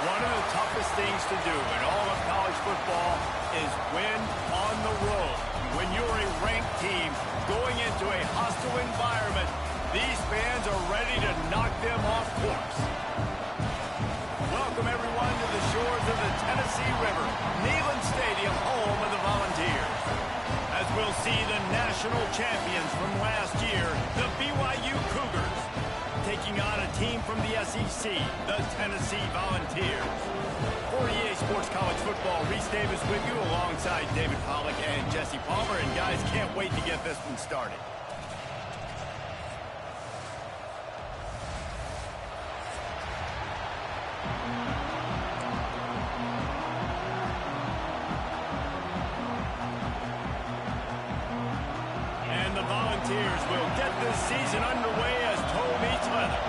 One of the toughest things to do in all of college football is win on the road. When you're a ranked team going into a hostile environment, these fans are ready to knock them off course. Welcome, everyone, to the shores of the Tennessee River, Neyland Stadium, home of the Volunteers. As we'll see the national champions from last year, the BYU Cougars, taking on a team from the SEC, the Tennessee Volunteers. For EA Sports College Football, Reese Davis with you alongside David Pollack and Jesse Palmer. And guys, can't wait to get this one started. And the Volunteers will get this season underway as toe meets leather.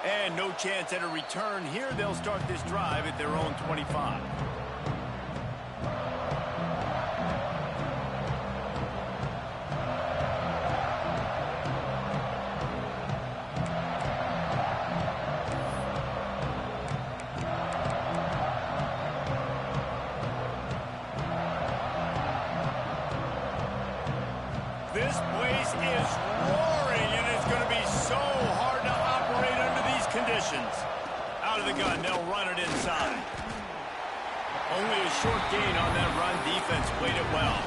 And no chance at a return here. They'll start this drive at their own 25. This place is roaring, and it's going to be so hard to operate under these conditions. Out of the gun, they'll run it inside. Only a short gain on that run. Defense played it well.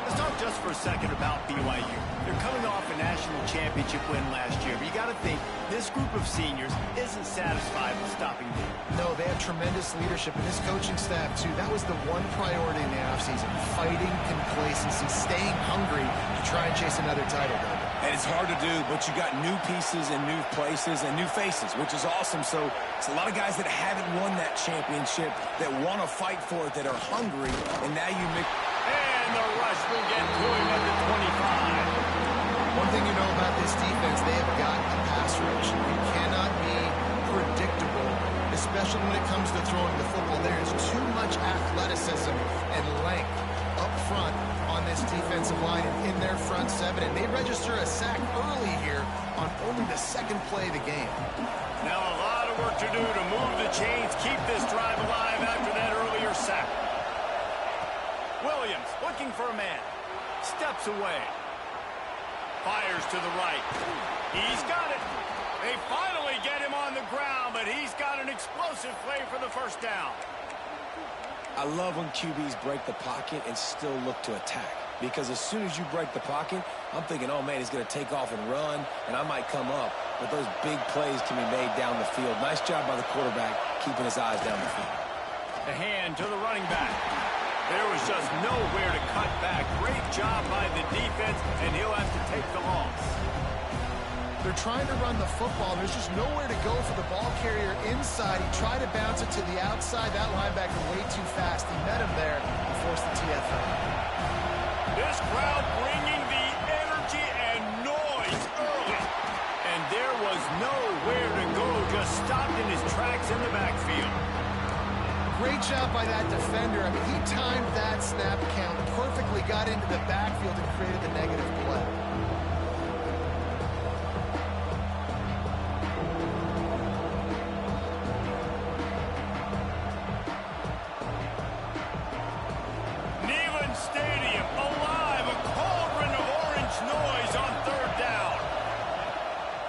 Let's talk just for a second about BYU. They're coming off a national championship win last year, but you got to think this group of seniors isn't satisfied with stopping there. No, they have tremendous leadership, and this coaching staff, too. That was the one priority in the offseason, fighting complacency, staying hungry to try and chase another title. And it's hard to do, but you got new pieces and new places and new faces, which is awesome. So it's a lot of guys that haven't won that championship that want to fight for it, that are hungry, and now you mix. And the rush will get to him at the 25. One thing you know about this defense, they have got a pass rush. You cannot be predictable, especially when it comes to throwing the football. There is too much athleticism and length up front on this defensive line and in their front seven. And they register a sack early here on only the second play of the game. Now a lot of work to do to move the chains, keep this drive alive after that earlier sack. Williams looking for a man. Steps away. Fires to the right. He's got it. They finally get him on the ground, but he's got an explosive play for the first down. I love when QBs break the pocket and still look to attack. Because as soon as you break the pocket, I'm thinking, oh, man, he's going to take off and run, and I might come up. But those big plays can be made down the field. Nice job by the quarterback keeping his eyes down the field. The hand to the running back. There was just nowhere to cut back. Great job by the defense, and he'll have to take the loss. They're trying to run the football. There's just nowhere to go for the ball carrier inside. He tried to bounce it to the outside. That linebacker way too fast. He met him there and forced the TFL. This crowd bringing the energy and noise early. And there was nowhere to go. Just stopped in his tracks in the backfield. Great job by that defender. I mean, he timed that snap count perfectly, got into the backfield and created the negative play. Neyland Stadium alive, a cauldron of orange noise on third down.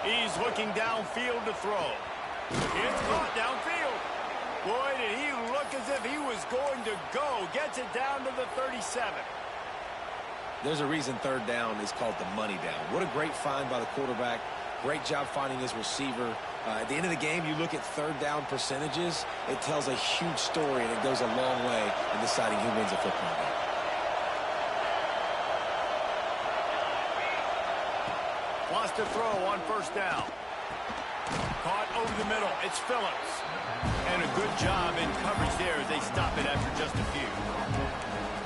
He's looking downfield to throw. It's caught downfield. Boy, did he look looked as if he was going to go. Gets it down to the 37. There's a reason third down is called the money down. What a great find by the quarterback. Great job finding his receiver. At the end of the game, you look at third down percentages. It tells a huge story, and it goes a long way in deciding who wins a football game. Wants to throw on first down. Caught over the middle. It's Phillips. And a good job in coverage there as they stop it after just a few.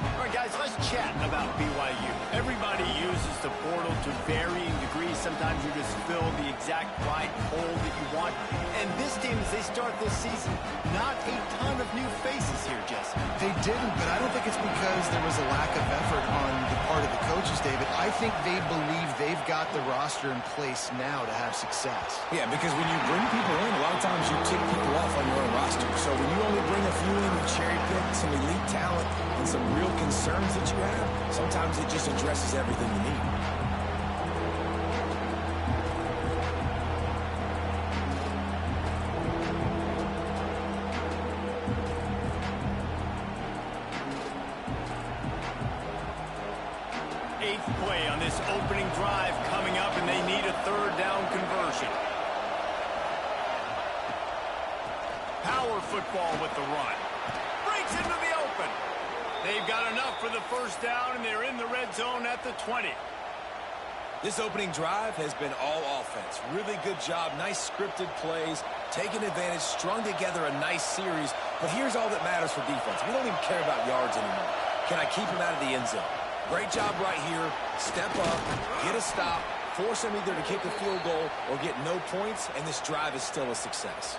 All right, guys, let's chat about BYU. Everybody uses the portal to varying degrees. Sometimes you just fill the exact right hole that you want. And this team, as they start this season, not a ton of new faces here, Jesse. They didn't, but I don't think it's because there was a lack of effort on the part of the coaches, David. I think they believe they've got the roster in place now to have success. Yeah, because when you bring people in, a lot of times you tick people off on your own roster. So when you only bring a few in, you cherry pick some elite talent and some real concerns that you have, sometimes it just addresses everything you need. Eighth play on this opening drive coming up, and they need a third down conversion. Power football with the run. Breaks into the open. They've got enough for the first down, and they're in the red zone at the 20. This opening drive has been all offense. Really good job, nice scripted plays, taking advantage, strung together a nice series. But here's all that matters for defense. We don't even care about yards anymore. Can I keep him out of the end zone? Great job right here. Step up, get a stop, force him either to kick a field goal or get no points, and this drive is still a success.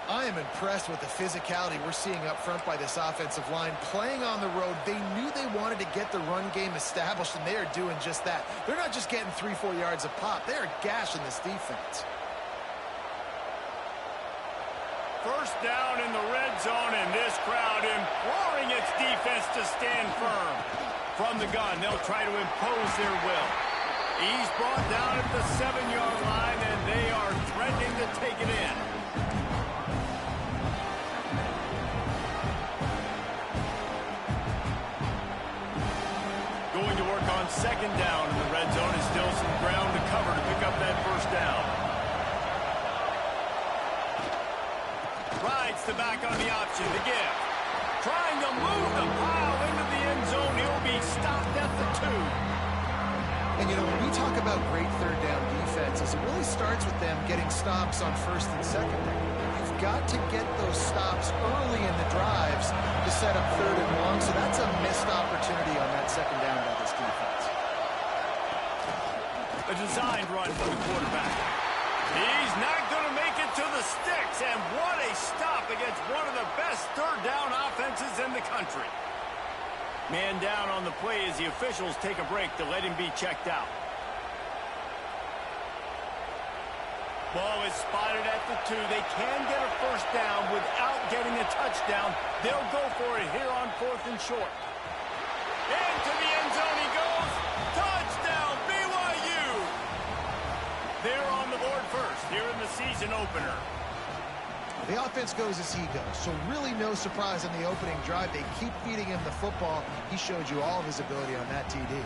I am impressed with the physicality we're seeing up front by this offensive line. Playing on the road, they knew they wanted to get the run game established, and they are doing just that. They're not just getting 3-4 yards a pop. They are gashing this defense. First down in the red zone, and this crowd imploring its defense to stand firm. From the gun, they'll try to impose their will. He's brought down at the 7-yard line, and they are threatening to take it in. Going to work on second down in the red zone, and still some ground to cover to pick up that first down. Rides the back on the option to give. Trying to move the pile into the end zone. He'll be stopped at the 2. And, you know, when we talk about great third down defenses, it really starts with them getting stops on first and second down. You've got to get those stops early in the drives to set up third and long, so that's a missed opportunity on that second down by this defense. A designed run for the quarterback. He's not going to make it to the sticks, and what a stop against one of the best third down offenses in the country. Man down on the play as the officials take a break to let him be checked out. Ball is spotted at the 2. They can get a first down without getting a touchdown. They'll go for it here on 4th and short. Into the end zone he goes. Touchdown, BYU! They're on the board first here in the season opener. The offense goes as he goes, so really no surprise on the opening drive. They keep feeding him the football. He showed you all of his ability on that TD.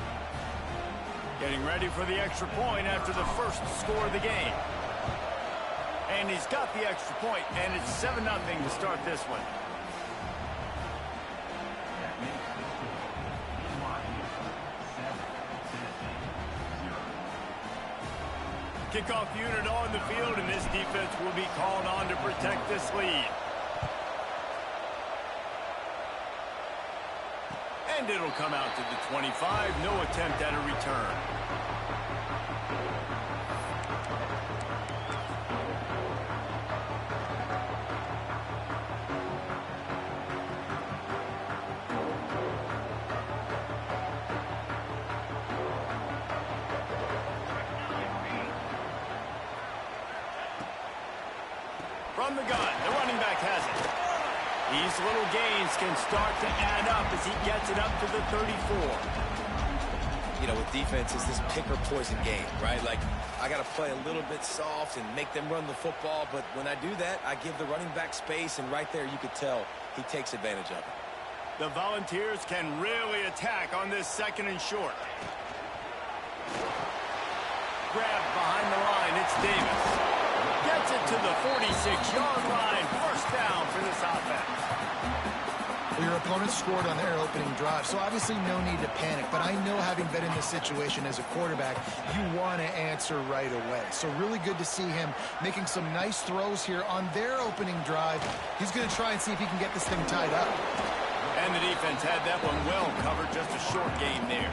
Getting ready for the extra point after the first score of the game. And he's got the extra point, and it's 7-0 to start this one. Kickoff unit on the field, and this defense will be called on to protect this lead. And it'll come out to the 25. No attempt at a return. From the gun, the running back has it. These little gains can start to add up as he gets it up to the 34. you know, with defense is this pick or poison game, right? Like, I got to play a little bit soft and make them run the football, but when I do that, I give the running back space, and right there you could tell he takes advantage of it. The Volunteers can really attack on this 2nd and short. Grab behind the line, it's Davis. Gets it to the 46-yard line. First down for this offense. Well, your opponent scored on their opening drive, so obviously no need to panic. But I know, having been in this situation as a quarterback, you want to answer right away. So really good to see him making some nice throws here on their opening drive. He's going to try and see if he can get this thing tied up. And the defense had that one well covered. Just a short gain there.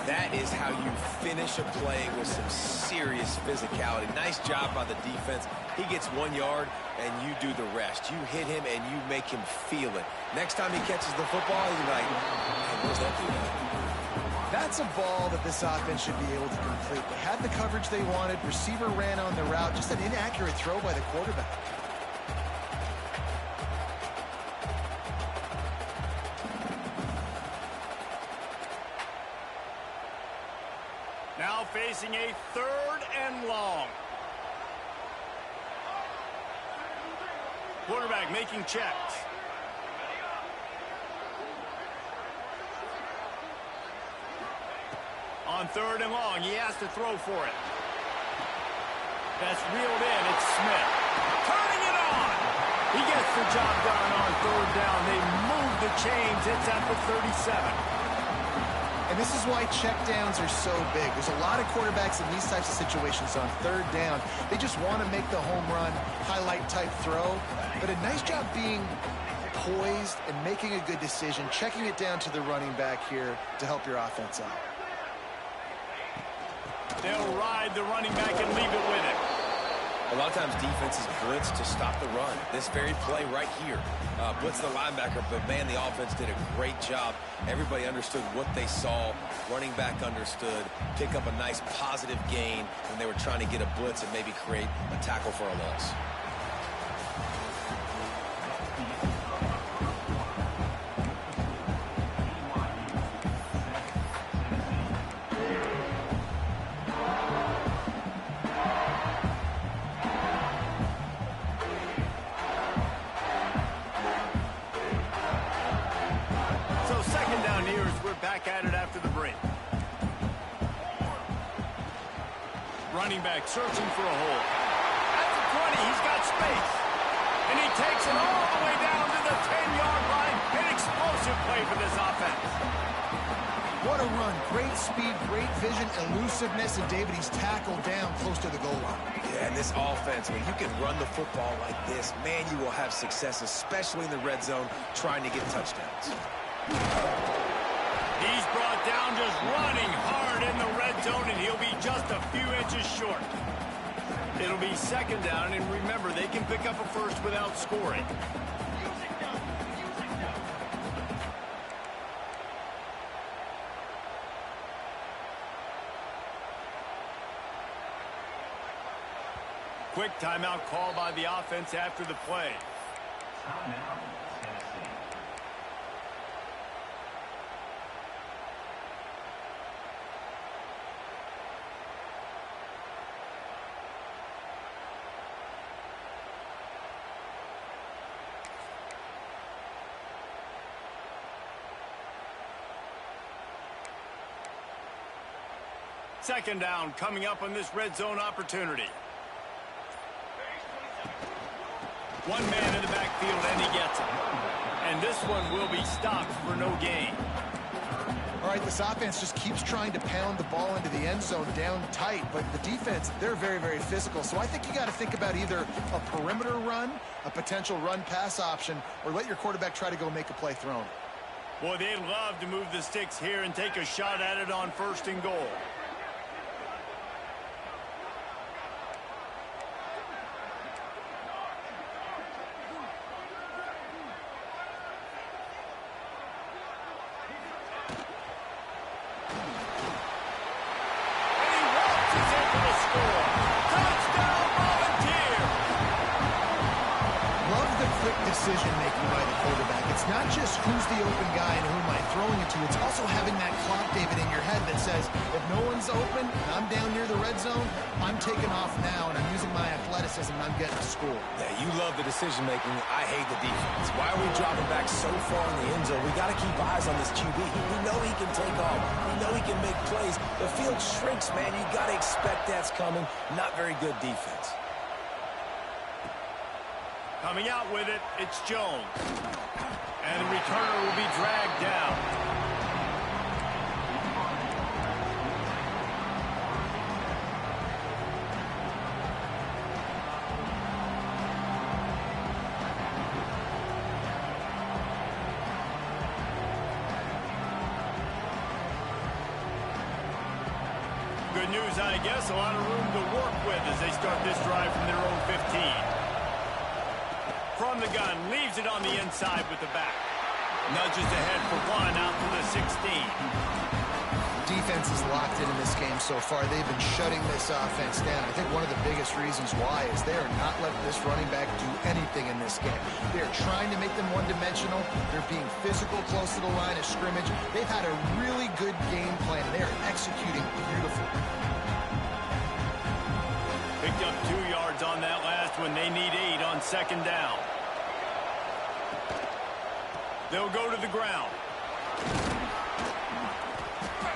That is how you finish a play with some serious physicality. Nice job by the defense. He gets 1 yard, and you do the rest. You hit him, and you make him feel it. Next time he catches the football, he's like, hey, where's that dude at? That's a ball that this offense should be able to complete. They had the coverage they wanted. Receiver ran on the route. Just an inaccurate throw by the quarterback. Now facing a 3rd and long. Quarterback making checks. On 3rd and long, he has to throw for it. That's reeled in. It's Smith. Turning it on. He gets the job done on 3rd down. They move the chains. It's at the 37. And this is why checkdowns are so big. There's a lot of quarterbacks in these types of situations on 3rd down. They just want to make the home run, highlight type throw. But a nice job being poised and making a good decision, checking it down to the running back here to help your offense out. They'll ride the running back and leave it with it. A lot of times defenses blitz to stop the run. This very play right here, blitz the linebacker, but man, the offense did a great job. Everybody understood what they saw. Running back understood. Pick up a nice positive gain when they were trying to get a blitz and maybe create a tackle for a loss. Back at it after the break. Running back searching for a hole. At the 20, he's got space. And he takes it all the way down to the 10-yard line. An explosive play for this offense. What a run. Great speed, great vision, elusiveness, and David, he's tackled down close to the goal line. Yeah, and this offense, when you can run the football like this, man, you will have success, especially in the red zone, trying to get touchdowns. He's brought down just running hard in the red zone, and he'll be just a few inches short. It'll be 2nd down, and remember, they can pick up a first without scoring. Quick timeout call by the offense after the play. Second down coming up on this red zone opportunity. One man in the backfield, and he gets it. And this one will be stopped for no gain. All right, this offense just keeps trying to pound the ball into the end zone down tight, but the defense, they're very, very physical. So I think you got to think about either a perimeter run, a potential run-pass option, or let your quarterback try to go make a play thrown. Boy, they'd love to move the sticks here and take a shot at it on 1st and goal. Decision-making by the quarterback. It's not just who's the open guy and who am I throwing it to. It's also having that clock, David, in your head that says, if no one's open and I'm down near the red zone, I'm taking off now, and I'm using my athleticism, and I'm getting to school. Yeah, you love the decision-making. I hate the defense. Why are we dropping back so far in the end zone? We got to keep eyes on this QB. We know he can take off. We know he can make plays. The field shrinks, man. You got to expect that's coming. Not very good defense. Coming out with it, it's Jones. And the returner will be dragged down. Good news, I guess. A lot of room to work with as they start this drive from their own 15. From the gun, leaves it on the inside with the back. Nudges ahead for one out to the 16. Defense is locked in this game so far. They've been shutting this offense down. I think one of the biggest reasons why is they are not letting this running back do anything in this game. They are trying to make them one-dimensional. They're being physical close to the line of scrimmage. They've had a really good game plan. They are executing beautifully. Picked up 2 yards on that last one. They need 8 on second down. They'll go to the ground.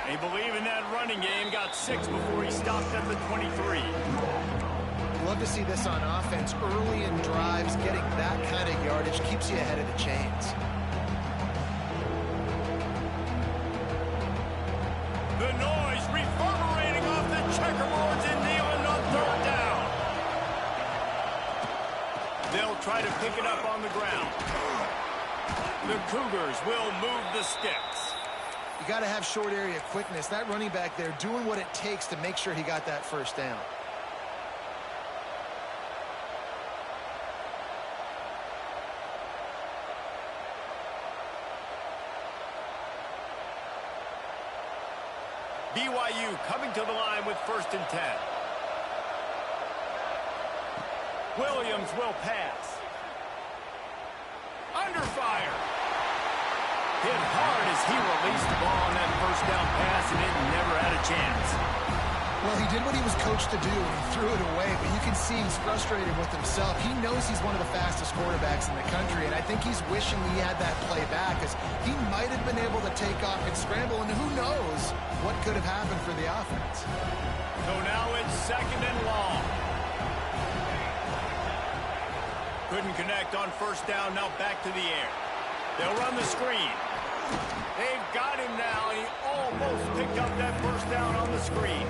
They believe in that running game. Got 6 before he stopped at the 23. Love to see this on offense. Early in drives, getting that kind of yardage keeps you ahead of the chains. The noise reverberating off the checkerboards in Neyland on third down. They'll try to pick it up on the ground. The Cougars will move the sticks. You got to have short area quickness. That running back there doing what it takes to make sure he got that first down. BYU coming to the line with 1st and 10. Williams will pass. Under fire. Hit hard as he released the ball on that first down pass, and it never had a chance. Well, he did what he was coached to do, and he threw it away, but you can see he's frustrated with himself. He knows he's one of the fastest quarterbacks in the country, and I think he's wishing he had that play back, because he might have been able to take off and scramble, and who knows what could have happened for the offense. So now it's 2nd and long. Couldn't connect on first down, now back to the air. They'll run the screen. They've got him now, and he almost picked up that first down on the screen.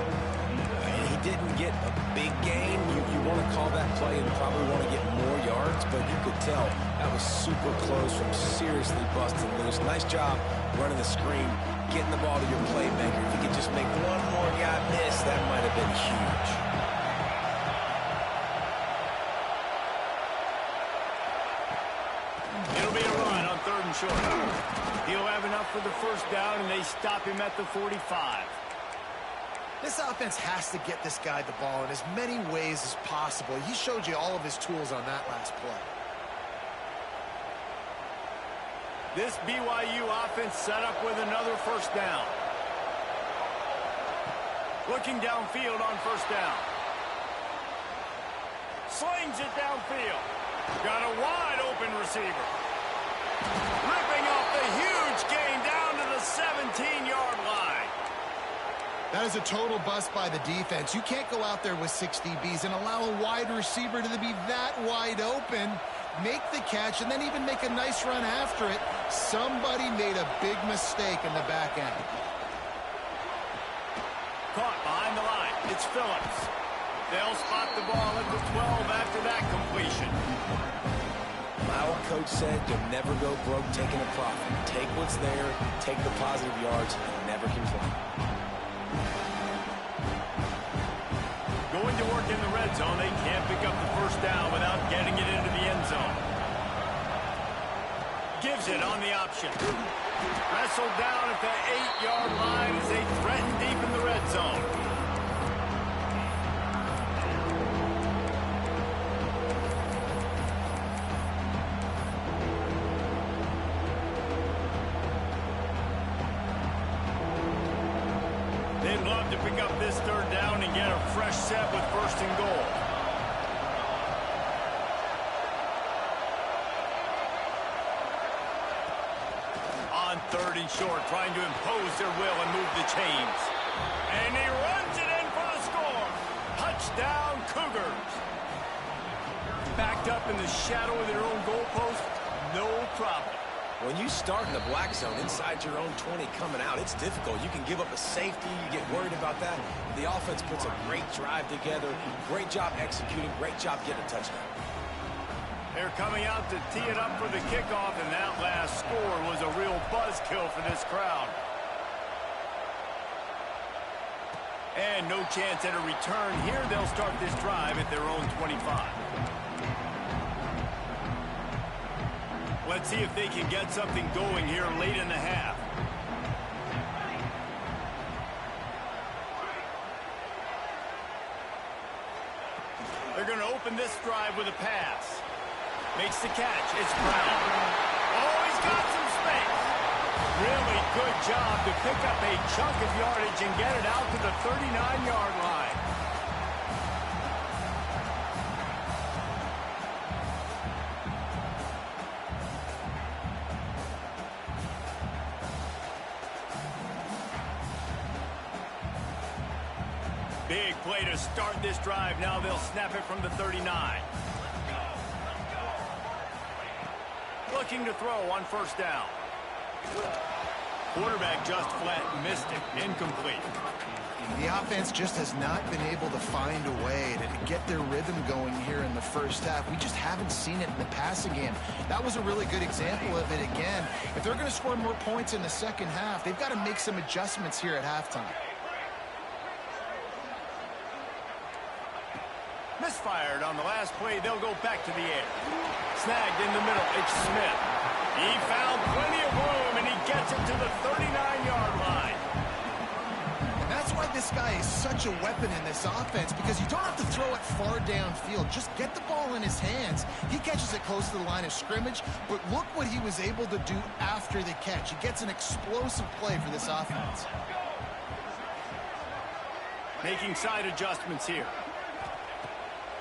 He didn't get a big gain. You want to call that play and probably want to get more yards, but you could tell that was super close from seriously busting loose. Nice job running the screen, getting the ball to your playmaker. If you could just make one more guy miss, that might have been huge. It'll be a run on 3rd and short. He'll have enough for the first down, and they stop him at the 45. This offense has to get this guy the ball in as many ways as possible. He showed you all of his tools on that last play. This BYU offense set up with another first down. Looking downfield on first down. Slings it downfield. Got a wide open receiver. Ripping off the huge gain down to the 17-yard line. That is a total bust by the defense. You can't go out there with 6 DBs and allow a wide receiver to be that wide open, make the catch, and then even make a nice run after it. Somebody made a big mistake in the back end. Caught behind the line. It's Phillips. They'll spot the ball at the 12 after that completion. My old coach said you'll never go broke taking a profit. Take what's there, take the positive yards, and never complain. Going to work in the red zone. They can't pick up the first down without getting it into the end zone. Gives it on the option. Wrestled down at the 8-yard line as they threaten deep in the red zone. to pick up this third down and get a fresh set with first and goal. On third and short, trying to impose their will and move the chains. And he runs it in for the score. Touchdown, Cougars. Backed up in the shadow of their own goalpost, no problem. When you start in the black zone inside your own 20 coming out, it's difficult. You can give up a safety. You get worried about that. The offense puts a great drive together. Great job executing. Great job getting a touchdown. They're coming out to tee it up for the kickoff, and that last score was a real buzzkill for this crowd. And no chance at a return here. They'll start this drive at their own 25. Let's see if they can get something going here late in the half. They're going to open this drive with a pass. Makes the catch. It's Brown. Oh, he's got some space. Really good job to pick up a chunk of yardage and get it out to the 39-yard line. Big play to start this drive. Now they'll snap it from the 39. Looking to throw on first down. Quarterback just flat missed it. Incomplete. The offense just has not been able to find a way to get their rhythm going here in the first half. We just haven't seen it in the passing game. That was a really good example of it again. If they're going to score more points in the second half, they've got to make some adjustments here at halftime. Misfired on the last play. They'll go back to the air. Snagged in the middle. It's Smith. He found plenty of room, and he gets it to the 39-yard line. And that's why this guy is such a weapon in this offense, because you don't have to throw it far downfield. Just get the ball in his hands. He catches it close to the line of scrimmage, but look what he was able to do after the catch. He gets an explosive play for this offense. Making side adjustments here.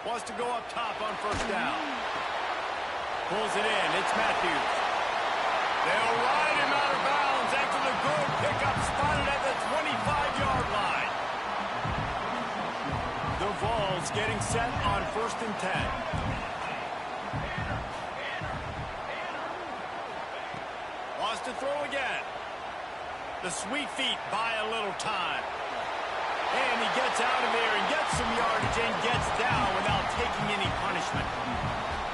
Wants to go up top on first down. Pulls it in. It's Matthews. They'll ride him out of bounds after the good pickup spotted at the 25-yard line. The Vols getting set on first and 10. Wants to throw again. The sweet feet buy a little time. And he gets out of there and gets some yardage and gets down without taking any punishment.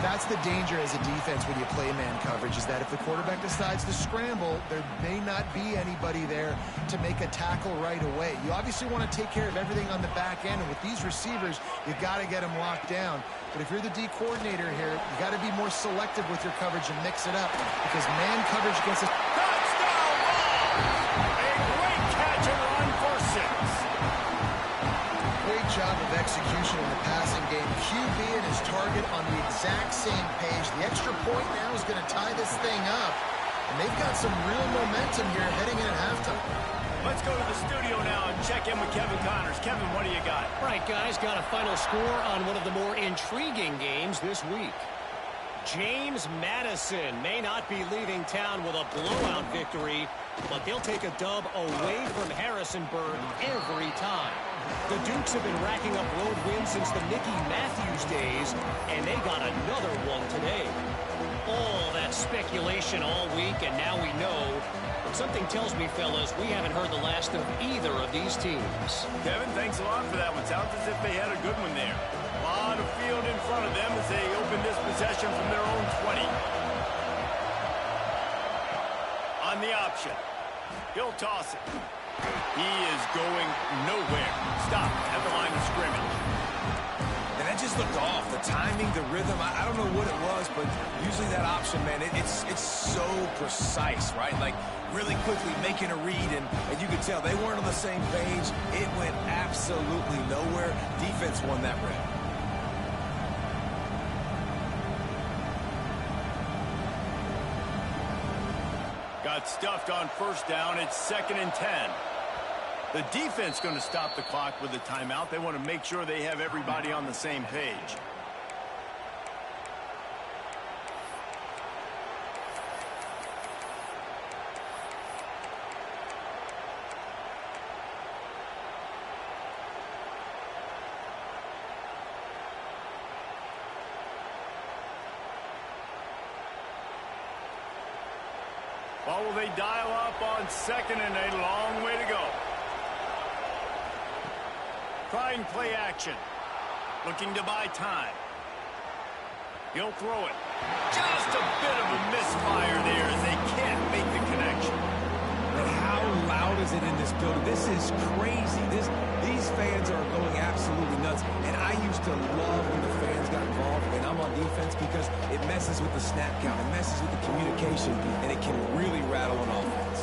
That's the danger as a defense when you play man coverage, is that if the quarterback decides to scramble, there may not be anybody there to make a tackle right away. You obviously want to take care of everything on the back end, and with these receivers, you got to get them locked down. But if you're the D coordinator here, you got to be more selective with your coverage and mix it up, because man coverage against a... Touchdown ball! A great catch and run for 6. Great job of execution in the passing game. QB and his target on the exact same page. The extra point now is going to tie this thing up. And they've got some real momentum here heading in at halftime. Let's go to the studio now and check in with Kevin Connors. Kevin, what do you got? All right, guys, got a final score on one of the more intriguing games this week. James Madison may not be leaving town with a blowout victory, but they'll take a dub away from Harrisonburg every time. The Dukes have been racking up road wins since the Mickey Matthews days, and they got another one today. All that speculation all week, and now we know. But something tells me, fellas, we haven't heard the last of either of these teams. Kevin, thanks a lot for that one. Sounds as if they had a good one there. A lot of field in front of them as they open this possession from their own 20. On the option. He'll toss it. He is going nowhere. Stop at the line of scrimmage. And that just looked off. The timing, the rhythm, I don't know what it was, but usually that option, man, it's so precise, right? Like really quickly making a read, and you could tell they weren't on the same page. It went absolutely nowhere. Defense won that rep. Got Stuffed on first down. It's 2nd and 10. The defense going to stop the clock with a timeout. They want to make sure they have everybody on the same page. Well, will they dial up on second and a long way to go? Trying play action. Looking to buy time. He'll throw it. Just a bit of a misfire there as they can't make the connection. But how loud is it in this building? This is crazy. These fans are going absolutely nuts. And I used to love when the fans got involved when I'm on defense because it messes with the snap count. It messes with the communication, and it can really rattle an offense.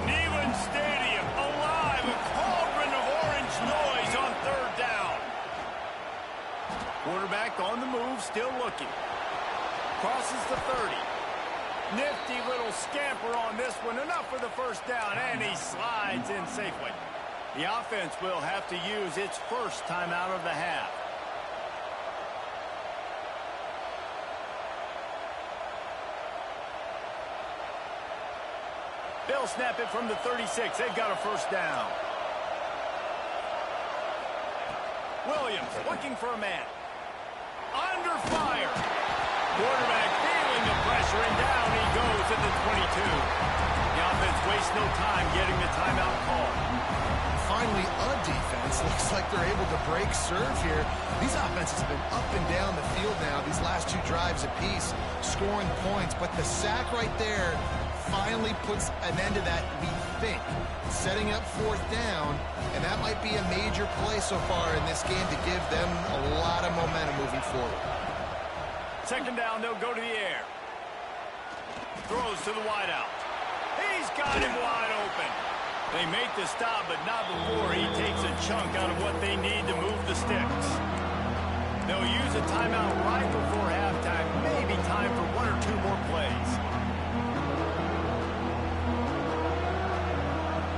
Neyland Stadium alive. A cauldron of orange noise on third down. Quarterback on the move, still looking. Crosses the 30. Nifty little scamper on this one. Enough for the first down, and he slides in safely. The offense will have to use its first timeout of the half. They'll snap it from the 36. They've got a first down. Williams looking for a man. Under fire. Quarterback feeling the pressure, and down he goes at the 22. The offense wastes no time getting the timeout call. Finally, a defense looks like they're able to break serve here. These offenses have been up and down the field now, these last two drives apiece, scoring points. But the sack right there finally puts an end to that, we think. Setting up fourth down, and that might be a major play so far in this game to give them a lot of momentum moving forward. Second down, they'll go to the air. Throws to the wideout. He's got him wide open. They make the stop, but not before he takes a chunk out of what they need to move the sticks. They'll use a timeout right before halftime. Maybe time for one or two more plays.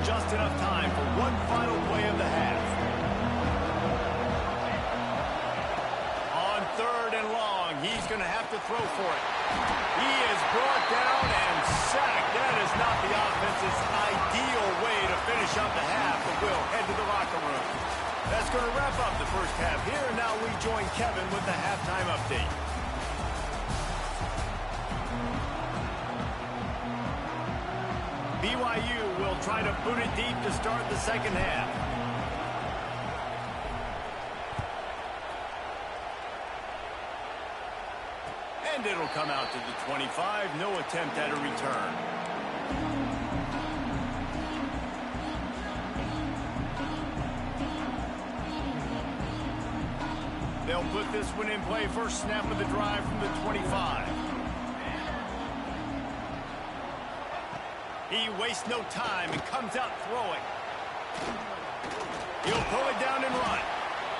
Just enough time for one final play of the half. On third and long, he's going to have to throw for it. He is brought down and sacked. That is not the offense's ideal way to finish up the half, but we'll head to the locker room. That's going to wrap up the first half here, and now we join Kevin with the halftime update. BYU will try to boot it deep to start the second half. And it'll come out to the 25. No attempt at a return. They'll put this one in play. First snap of the drive from the 25. He wastes no time and comes out throwing. He'll pull it down and run.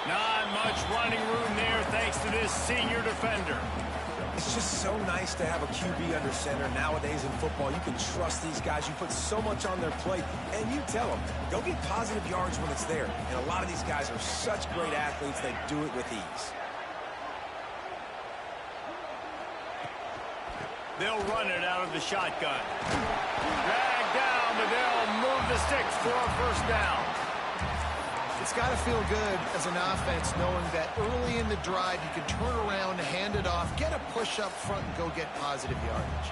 Not much running room there thanks to this senior defender. It's just so nice to have a QB under center nowadays in football. You can trust these guys. You put so much on their plate, and you tell them, go get positive yards when it's there. And a lot of these guys are such great athletes, they do it with ease. They'll run it out of the shotgun. Dragged down, but they'll move the sticks for a first down. It's got to feel good as an offense knowing that early in the drive you can turn around, hand it off, get a push up front, and go get positive yardage.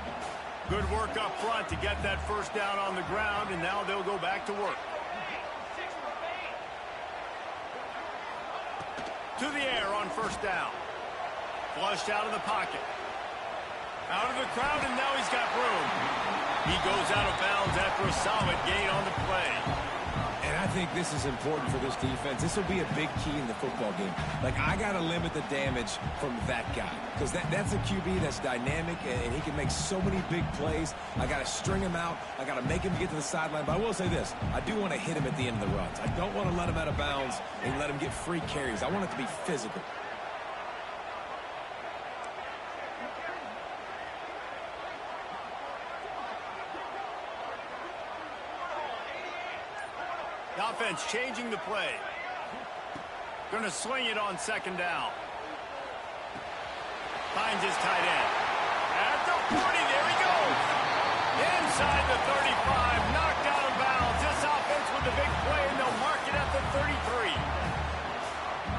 Good work up front to get that first down on the ground, and now they'll go back to work. To the air on first down. Flushed out of the pocket. Out of the crowd, and now he's got room. He goes out of bounds after a solid gain on the play. And I think this is important for this defense. This will be a big key in the football game. Like, I got to limit the damage from that guy because that's a QB that's dynamic, and he can make so many big plays. I got to string him out. I got to make him get to the sideline. But I will say this. I do want to hit him at the end of the runs. I don't want to let him out of bounds and let him get free carries. I want it to be physical. The offense changing the play. Going to sling it on second down. Finds his tight end. At the 40, there he goes. Inside the 35, knocked out of bounds. This offense with the big play, and they'll mark it at the 33.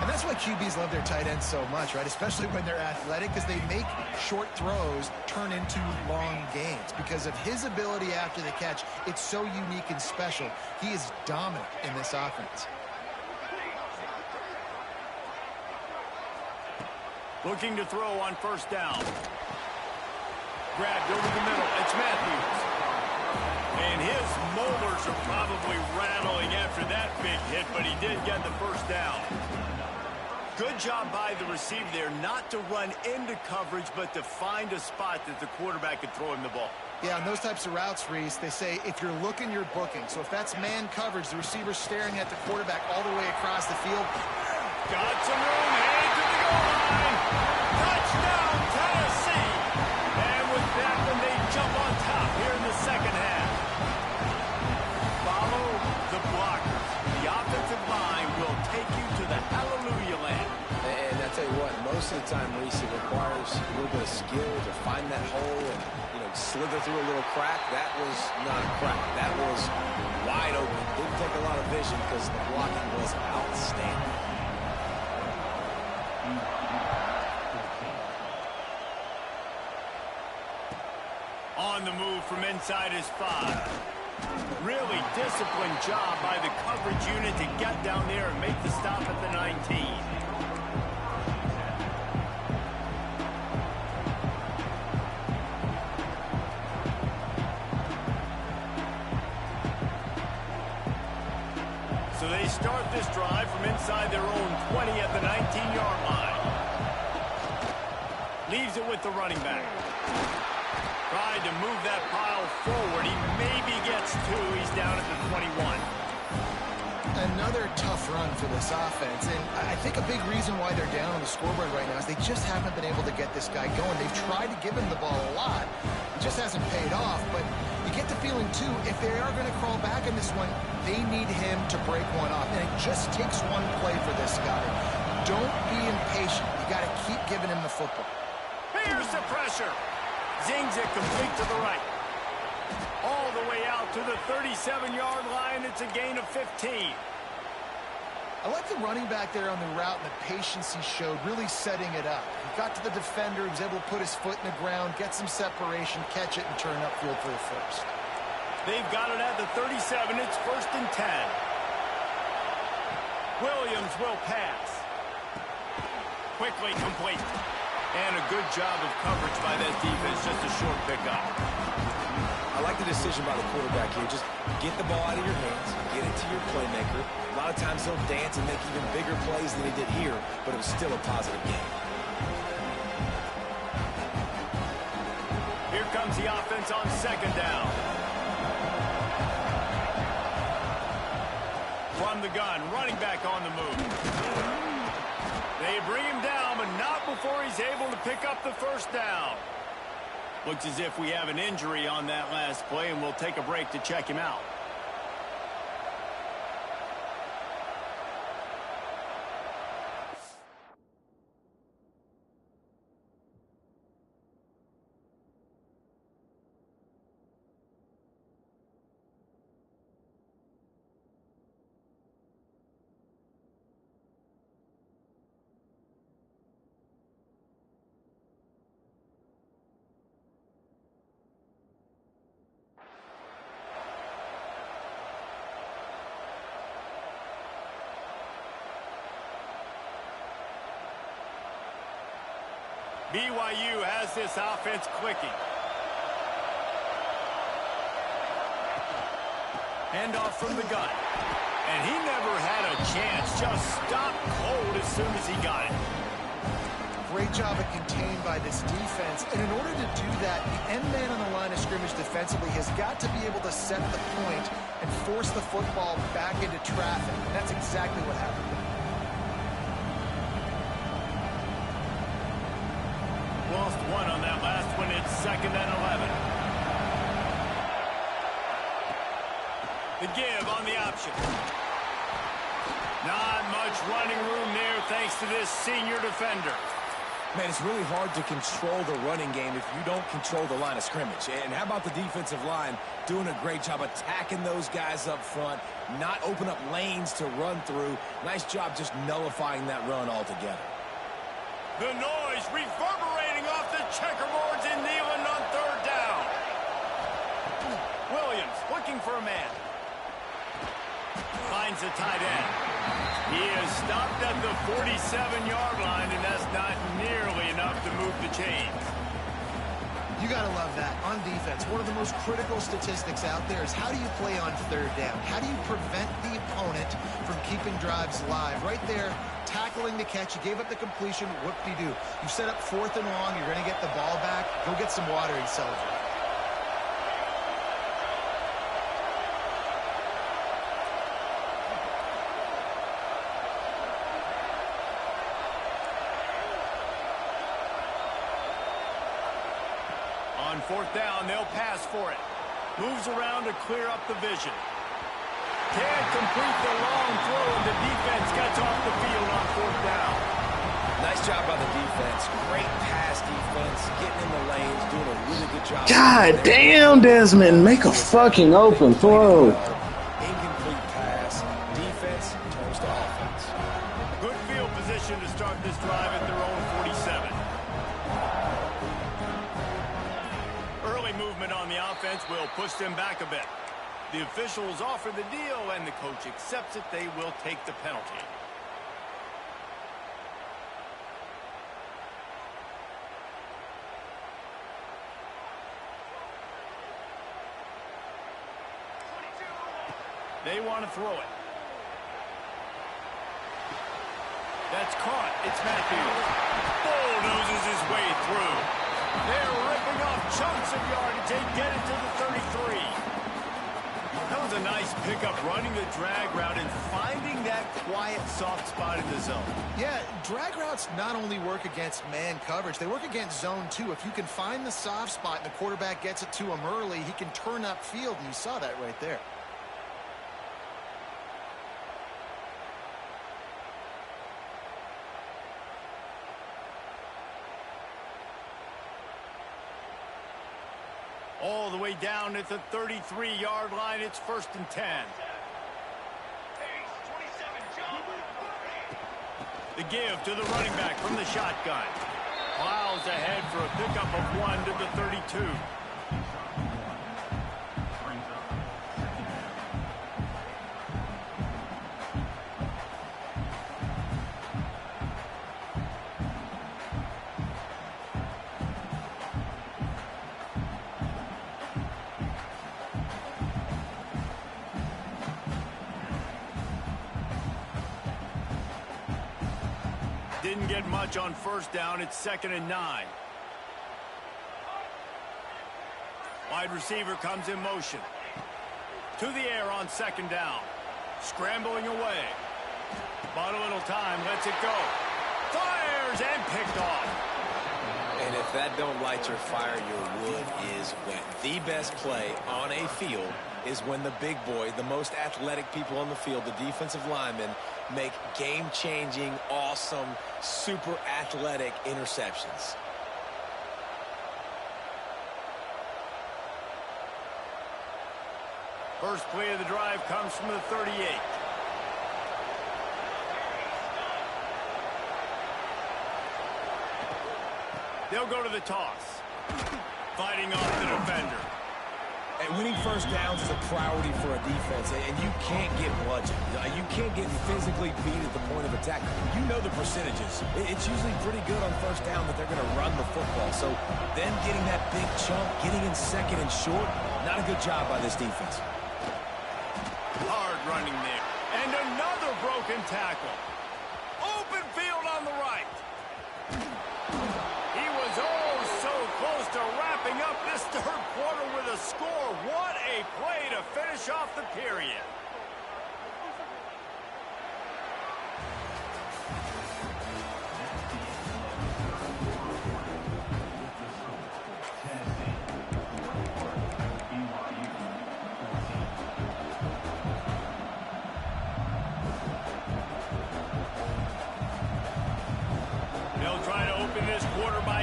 And that's why QBs love their tight ends so much, right? Especially when they're athletic, because they make short throws turn into long gains. Because of his ability after the catch, it's so unique and special. He is dominant in this offense. Looking to throw on first down. Grabbed over the middle. It's Matthews. And his molars are probably rattling after that big hit, but he did get the first down. Good job by the receiver there not to run into coverage, but to find a spot that the quarterback could throw him the ball. Yeah, on those types of routes, Reese, they say if you're looking, you're booking. So if that's man coverage, the receiver's staring at the quarterback all the way across the field. Got some room, heading to the goal line. Touchdown, Tennessee. And with that one, they jump on top here in the second half. Follow the blockers. The offensive line will take you to the hallelujah land. And I tell you what, most of the time, Reese, it requires a little bit of skill to find that hole and, slither through a little crack. That was not a crack. That was wide open. Didn't take a lot of vision because the blocking was outstanding. On the move from inside his 5. Really disciplined job by the coverage unit to get down there and make the stop at the 19. So they start this drive from inside their own 20 at the 19-yard line. Leaves it with the running back. Tried to move that pile forward. He maybe gets 2. He's down at the 21. Another tough run for this offense, and I think a big reason why they're down on the scoreboard right now is they just haven't been able to get this guy going. They've tried to give him the ball a lot. It just hasn't paid off, but you get the feeling, too, if they are going to crawl back in this one, they need him to break one off, and it just takes one play for this guy. Don't be impatient. You got to keep giving him the football. Here's the pressure. Zings it complete to the right. All the way out to the 37-yard line. It's a gain of 15. I like the running back there on the route and the patience he showed, really setting it up. He got to the defender, he was able to put his foot in the ground, get some separation, catch it, and turn upfield for the first. They've got it at the 37. It's 1st and 10. Williams will pass. Quickly complete. And a good job of coverage by that defense, just a short pickup. I like the decision by the quarterback here. Just get the ball out of your hands, get it to your playmaker. A lot of times he'll dance and make even bigger plays than he did here, but it was still a positive game. Here comes the offense on second down. From the gun, running back on the move. They bring him down, but not before he's able to pick up the first down. Looks as if we have an injury on that last play, and we'll take a break to check him out. BYU has this offense clicking. Handoff from the gun. And he never had a chance. Just stopped cold as soon as he got it. Great job of contained by this defense. And in order to do that, the end man on the line of scrimmage defensively has got to be able to set the point and force the football back into traffic. And that's exactly what happened. Lost one on that last one. It's 2nd and 11. The give on the option. Not much running room there thanks to this senior defender. Man, it's really hard to control the running game if you don't control the line of scrimmage. And how about the defensive line doing a great job attacking those guys up front, not open up lanes to run through. Nice job just nullifying that run altogether. The noise reverberating off the checkerboards in Neyland on third down. Williams looking for a man. Finds the tight end. He is stopped at the 47-yard line, and that's not nearly enough to move the chains. You got to love that. On defense, one of the most critical statistics out there is how do you play on third down? How do you prevent the opponent from keeping drives live? Right there, tackling the catch. You gave up the completion. What do? You set up 4th and long. You're going to get the ball back. Go get some water and celebrate. On 4th down, they'll pass for it. Moves around to clear up the vision. Can't complete the long throw, and the defense gets off the field on 4th down. Nice job by the defense. Great pass defense, getting in the lanes, doing a really good job. God damn, Desmond, make a fucking open throw. Incomplete pass. Defense turns to offense. Good field position to start this drive at their own 47. Early movement on the offense will push them back a bit. The officials offer the deal, and the coach accepts it. They will take the penalty. They want to throw it. That's caught. It's Matthews. Bulldozes his way through. They're ripping off chunks of yardage. They get it to the 33. That was a nice pickup, running the drag route and finding that quiet, soft spot in the zone. Yeah, drag routes not only work against man coverage, they work against zone too. If you can find the soft spot and the quarterback gets it to him early, he can turn upfield, and you saw that right there. All the way down at the 33-yard line. It's 1st and 10. The give to the running back from the shotgun. Plows ahead for a pickup of 1 to the 32. Didn't get much on 1st down. It's 2nd and 9. Wide receiver comes in motion. To the air on 2nd down. Scrambling away. Bought a little time. Lets it go. Fires and picked off. And if that don't light your fire, your wood is wet. The best play on a field is when the big boy, the most athletic people on the field, the defensive linemen, make game-changing, awesome, super athletic interceptions. First play of the drive comes from the 38. They'll go to the toss. Fighting off the defender. And winning 1st downs is a priority for a defense, and you can't get bludgeoned. You can't get physically beat at the point of attack. You know the percentages. It's usually pretty good on 1st down that they're going to run the football. So then getting that big chunk, getting in 2nd and short, not a good job by this defense. Hard running there. And another broken tackle. Open field on the right. He was so close to wrapping up this 3rd quarter with a score. What a play to finish off the period.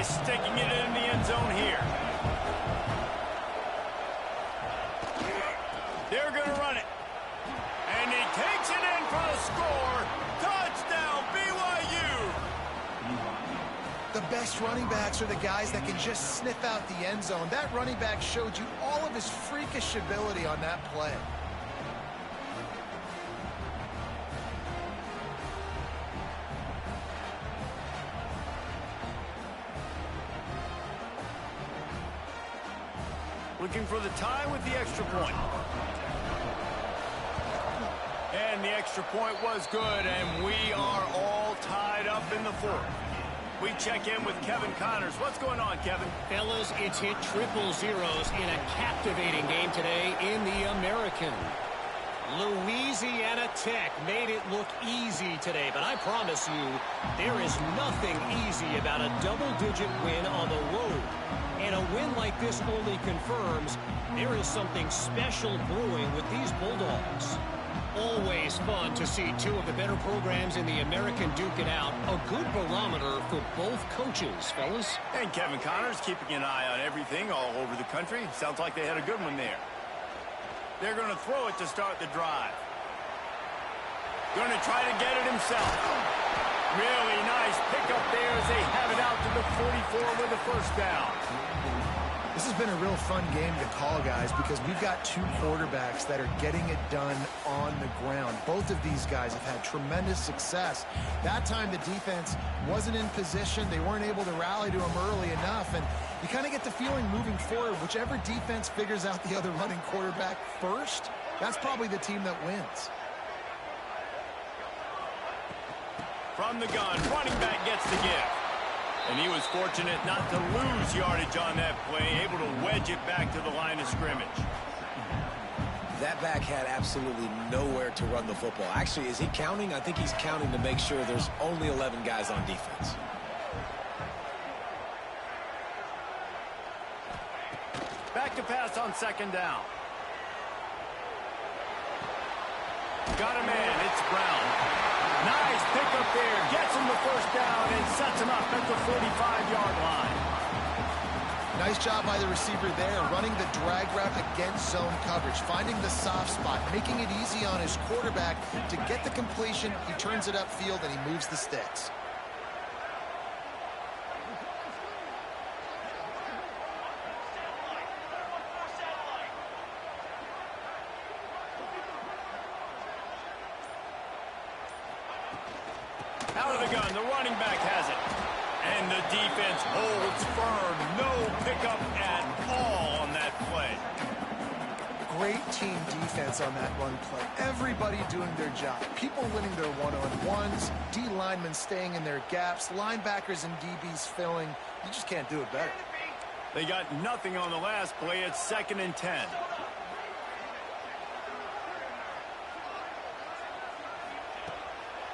sticking it in the end zone here. They're going to run it. And he takes it in for the score. Touchdown, BYU. The best running backs are the guys that can just sniff out the end zone. That running back showed you all of his freakish ability on that play. Looking for the tie with the extra point. And the extra point was good, and we are all tied up in the fourth. We check in with Kevin Connors. What's going on, Kevin? Fellas, it's hit triple zeros in a captivating game today in the American. Louisiana Tech made it look easy today, but I promise you, there is nothing easy about a double-digit win on the road. And a win like this only confirms there is something special brewing with these Bulldogs. Always fun to see two of the better programs in the American duke it out. A good barometer for both coaches, fellas. And Kevin Connors keeping an eye on everything all over the country. Sounds like they had a good one there. They're going to throw it to start the drive. Going to try to get it himself. Really nice pickup there as they have it out to the 44 with a first down. This has been a real fun game to call, guys, because we've got two quarterbacks that are getting it done on the ground. Both of these guys have had tremendous success. That time the defense wasn't in position. They weren't able to rally to him early enough, and you kind of get the feeling moving forward, whichever defense figures out the other running quarterback first, that's probably the team that wins. From the gun, running back gets the gift. And he was fortunate not to lose yardage on that play, able to wedge it back to the line of scrimmage. That back had absolutely nowhere to run the football. Actually, is he counting? I think he's counting to make sure there's only 11 guys on defense. Back to pass on second down. Got a man, it's Brown. Nice pickup there, gets him the first down and sets him up at the 45-yard line. Nice job by the receiver there, running the drag route against zone coverage, finding the soft spot, making it easy on his quarterback to get the completion. He turns it upfield and he moves the sticks. Out of the gun, the running back has it. And the defense holds firm. No pickup at all on that play. Great team defense on that run play. Everybody doing their job. People winning their one-on-ones, D linemen staying in their gaps, linebackers and DBs filling. You just can't do it better. They got nothing on the last play. It's 2nd and 10.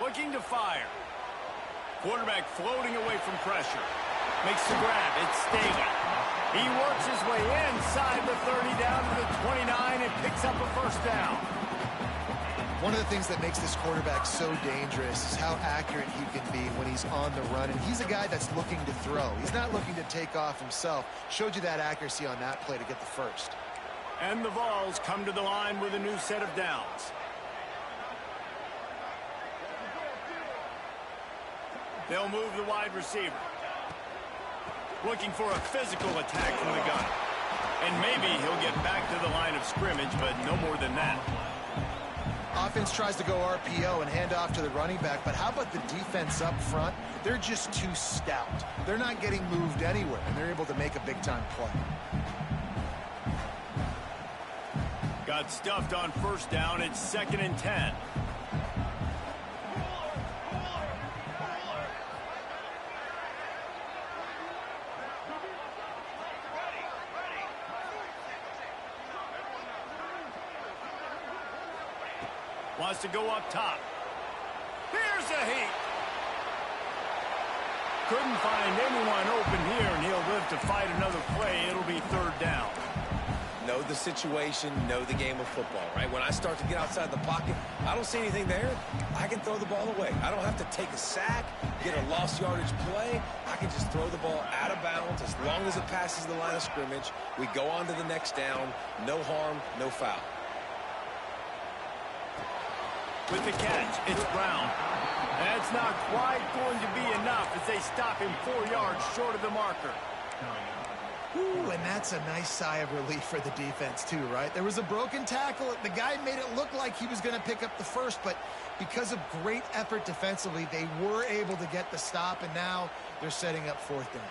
Looking to fire. Quarterback floating away from pressure. Makes the grab. It's Staley. He works his way inside the 30 down to the 29 and picks up a first down. One of the things that makes this quarterback so dangerous is how accurate he can be when he's on the run. And he's a guy that's looking to throw. He's not looking to take off himself. Showed you that accuracy on that play to get the first. And the Vols come to the line with a new set of downs. They'll move the wide receiver. Looking for a physical attack from the gun. And maybe he'll get back to the line of scrimmage, but no more than that. Offense tries to go RPO and hand off to the running back, but how about the defense up front? They're just too stout. They're not getting moved anywhere, and they're able to make a big-time play. Got stuffed on first down. It's 2nd and 10. Wants to go up top. Here's a heat. Couldn't find anyone open here, and he'll live to fight another play. It'll be 3rd down. know the situation, know the game of football, right? When I start to get outside the pocket, I don't see anything there, I can throw the ball away. I don't have to take a sack, get a lost yardage play. I can just throw the ball out of bounds as long as it passes the line of scrimmage. We go on to the next down. No harm, no foul. With the catch, it's Brown. That's not quite going to be enough as they stop him 4 yards short of the marker. Ooh, and that's a nice sigh of relief for the defense too, right? There was a broken tackle. The guy made it look like he was going to pick up the first, but because of great effort defensively, they were able to get the stop, and now they're setting up 4th down.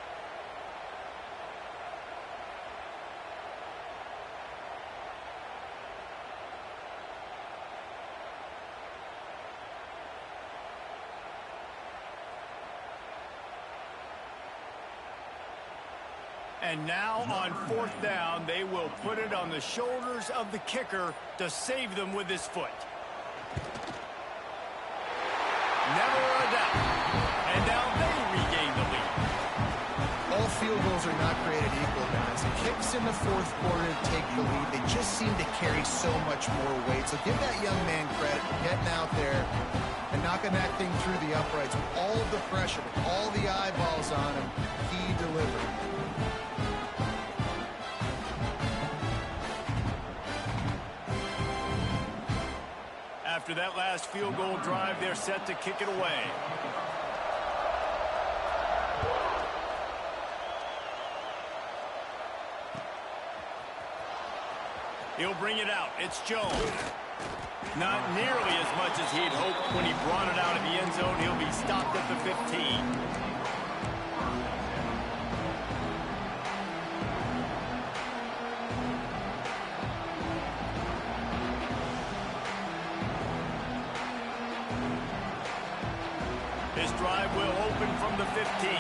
And now on 4th down, they will put it on the shoulders of the kicker to save them with his foot. Never a doubt. And now they regain the lead. All field goals are not created equal, guys. Kicks in the 4th quarter to take the lead. They just seem to carry so much more weight. So give that young man credit for getting out there and knocking that thing through the uprights with all of the pressure, with all the eyeballs on him. He delivered. After that last field goal drive, they're set to kick it away. He'll bring it out. It's Jones. Not nearly as much as he'd hoped when he brought it out of the end zone. He'll be stopped at the 15. This drive will open from the 15.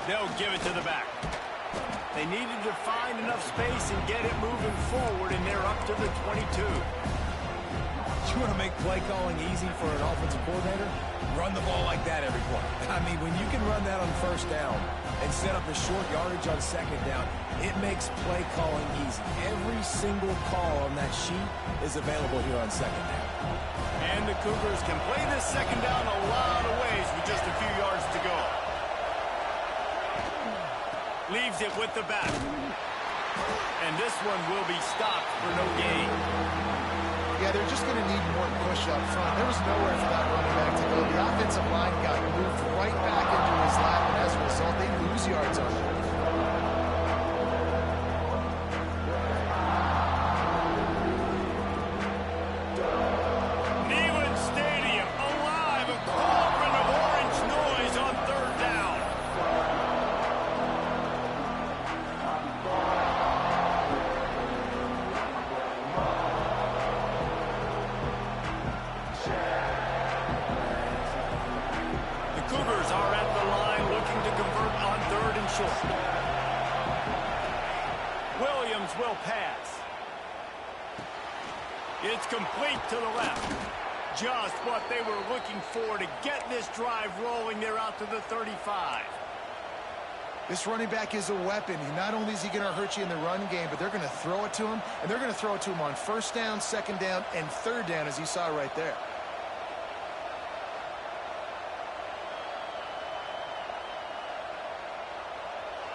They'll give it to the back. They needed to find enough space and get it moving forward, and they're up to the 22. You want to make play calling easy for an offensive coordinator? Run the ball like that every play. I mean, when you can run that on 1st down and set up a short yardage on 2nd down, it makes play calling easy. Every single call on that sheet is available here on 2nd down. And the Cougars can play this 2nd down a lot of ways with just a few yards to go. Leaves it with the back. And this one will be stopped for no gain. Yeah, they're just going to need more push up front. There was nowhere for that running back to go. The offensive line got moved right back into his lap, and as a result, they lose yards on him. Williams will pass. It's complete to the left. Just what they were looking for to get this drive rolling. They're out to the 35. This running back is a weapon. Not only is he going to hurt you in the run game, but they're going to throw it to him, and they're going to throw it to him on 1st down, 2nd down, and 3rd down, as you saw right there.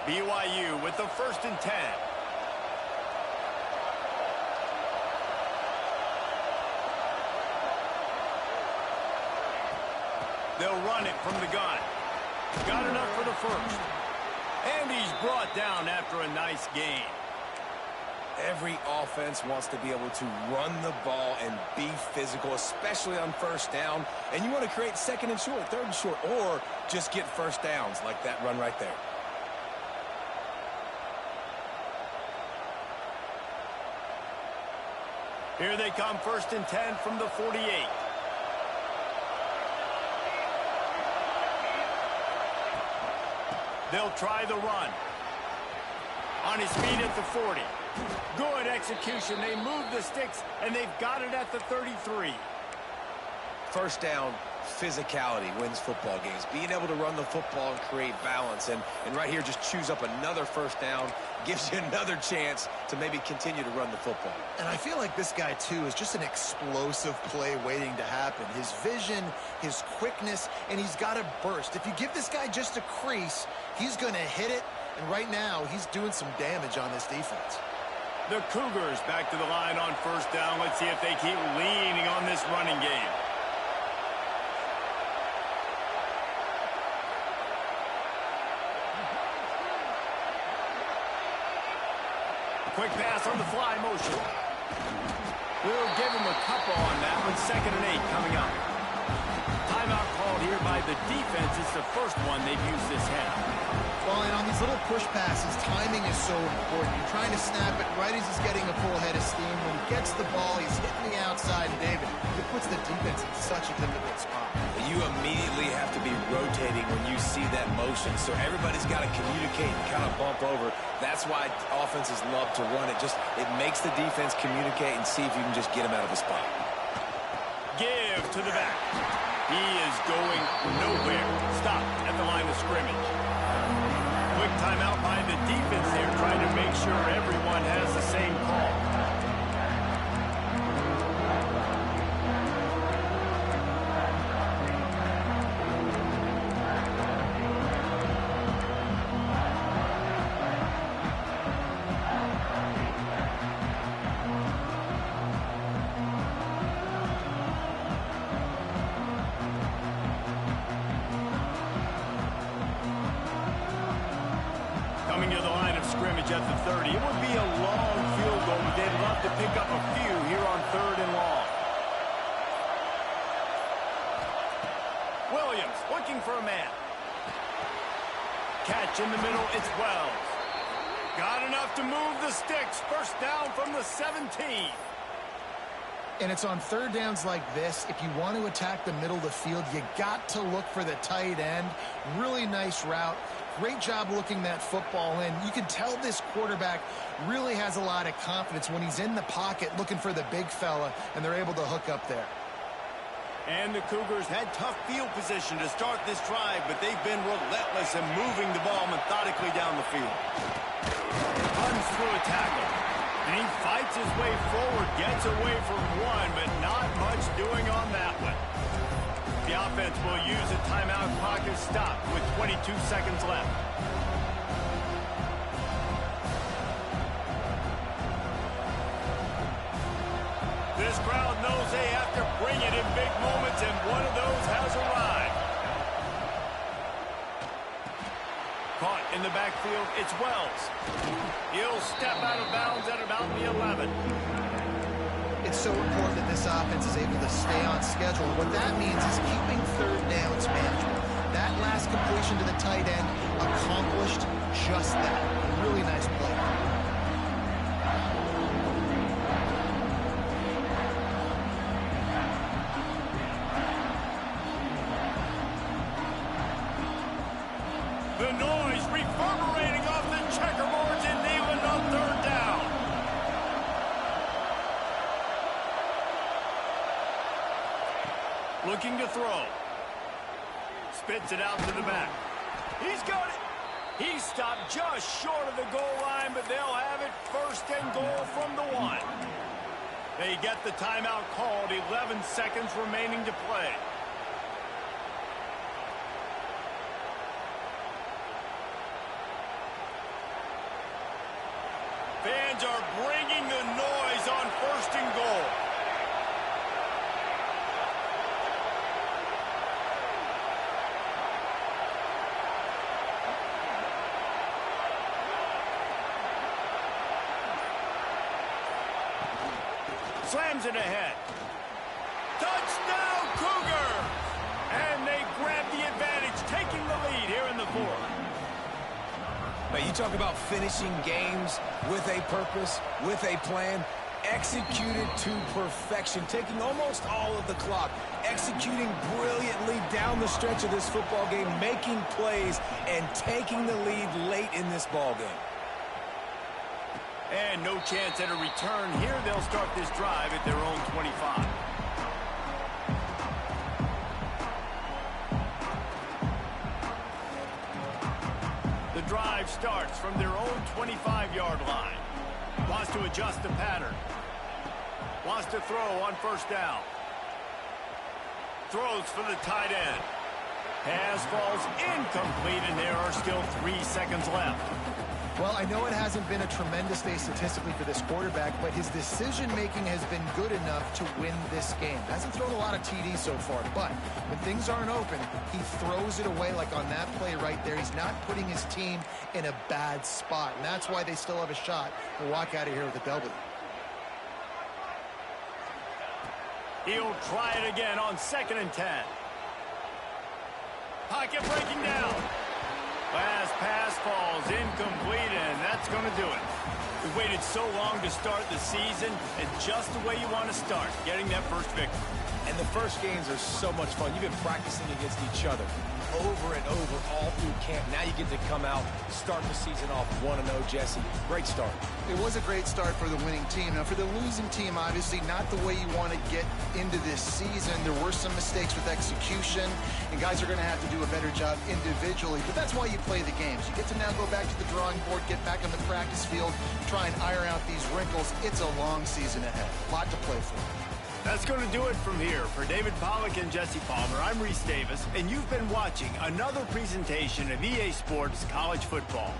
BYU with the 1st and 10. They'll run it from the gun. Got enough for the 1st. And he's brought down after a nice gain. Every offense wants to be able to run the ball and be physical, especially on 1st down. And you want to create 2nd and short, 3rd and short, or just get 1st downs like that run right there. Here they come, 1st and 10 from the 48. They'll try the run. On his feet at the 40. Good execution. They move the sticks, and they've got it at the 33. 1st down, physicality wins football games. Being able to run the football and create balance. And right here, just choose up another first down, gives you another chance to maybe continue to run the football. And I feel like this guy, too, is just an explosive play waiting to happen. His vision, his quickness, and he's got a burst. If you give this guy just a crease, he's going to hit it. And right now, he's doing some damage on this defense. The Cougars back to the line on first down. Let's see if they keep leaning on this running game. Quick pass on the fly motion. We'll give him a couple on that one. 2nd and 8 coming up. Timeout called here by the defense. It's the first one they've used this half. Well, and on these little push passes, timing is so important. You're trying to snap it right as he's getting a full head of steam. When he gets the ball, he's hitting the outside. And David, it puts the defense in such a difficult spot. You immediately have to be rotating when you see that motion. So everybody's got to communicate and kind of bump over. That's why offenses love to run it. It makes the defense communicate and see if you can just get him out of the spot. Give to the back. He is going nowhere. Stop at the line of scrimmage. Quick timeout by the defense here, trying to make sure everyone has the same call. Coming to the line of scrimmage at the 30. It would be a long field goal, but they'd love to pick up a few here on 3rd and long. Williams looking for a man. Catch in the middle, it's Wells. Got enough to move the sticks. First down from the 17. And it's on 3rd downs like this. If you want to attack the middle of the field, you got to look for the tight end. Really nice route. Great job looking that football in. You can tell this quarterback really has a lot of confidence when he's in the pocket looking for the big fella, and they're able to hook up there. And the Cougars had tough field position to start this drive, but they've been relentless in moving the ball methodically down the field. Runs through a tackle. And he fights his way forward, gets away from one, but not much doing on that one. The offense will use a timeout clock as stop with 22 seconds left. This crowd knows they have to bring it in big moments, and one of those has arrived. Caught in the backfield, it's Wells. He'll step out of bounds at about the 11. It's so important that this offense is able to stay on schedule. What that means is keeping 3rd downs manageable. That last completion to the tight end accomplished just that. A really nice play. The noise reverberating off the checkerboards in Neyland on 3rd down. Looking to throw. Spits it out to the back. He's got it. He stopped just short of the goal line, but they'll have it 1st and goal from the 1. They get the timeout called. 11 seconds remaining to play. Fans are bringing the noise on 1st and goal. Slams it ahead. Touchdown, Cougars! And they grab the advantage, taking the lead here in the 4th. Now, you talk about finishing games with a purpose, with a plan, executed to perfection, taking almost all of the clock, executing brilliantly down the stretch of this football game, making plays, and taking the lead late in this ball game. And no chance at a return here. They'll start this drive at their own 25. The drive starts from their own 25-yard line. Wants to adjust the pattern. Wants to throw on first down. Throws for the tight end. Pass falls incomplete, and there are still 3 seconds left. Well, I know it hasn't been a tremendous day statistically for this quarterback, but his decision-making has been good enough to win this game. Hasn't thrown a lot of TDs so far, but when things aren't open, he throws it away like on that play right there. He's not putting his team in a bad spot, and that's why they still have a shot to walk out of here with a W. He'll try it again on 2nd and 10. Pocket breaking down. Last pass falls incomplete, and that's going to do it. We waited so long to start the season, and just the way you want to start, getting that first victory. And the first games are so much fun. You've been practicing against each other over and over all through camp. Now you get to come out, start the season off 1-0, Jesse. Great start. It was a great start for the winning team. Now, for the losing team, obviously not the way you want to get into this season. There were some mistakes with execution, and guys are going to have to do a better job individually. But that's why you play the games. You get to now go back to the drawing board, get back on the practice field, try and iron out these wrinkles. It's a long season ahead. A lot to play for. That's going to do it from here. For David Pollack and Jesse Palmer, I'm Reese Davis, and you've been watching another presentation of EA Sports College Football.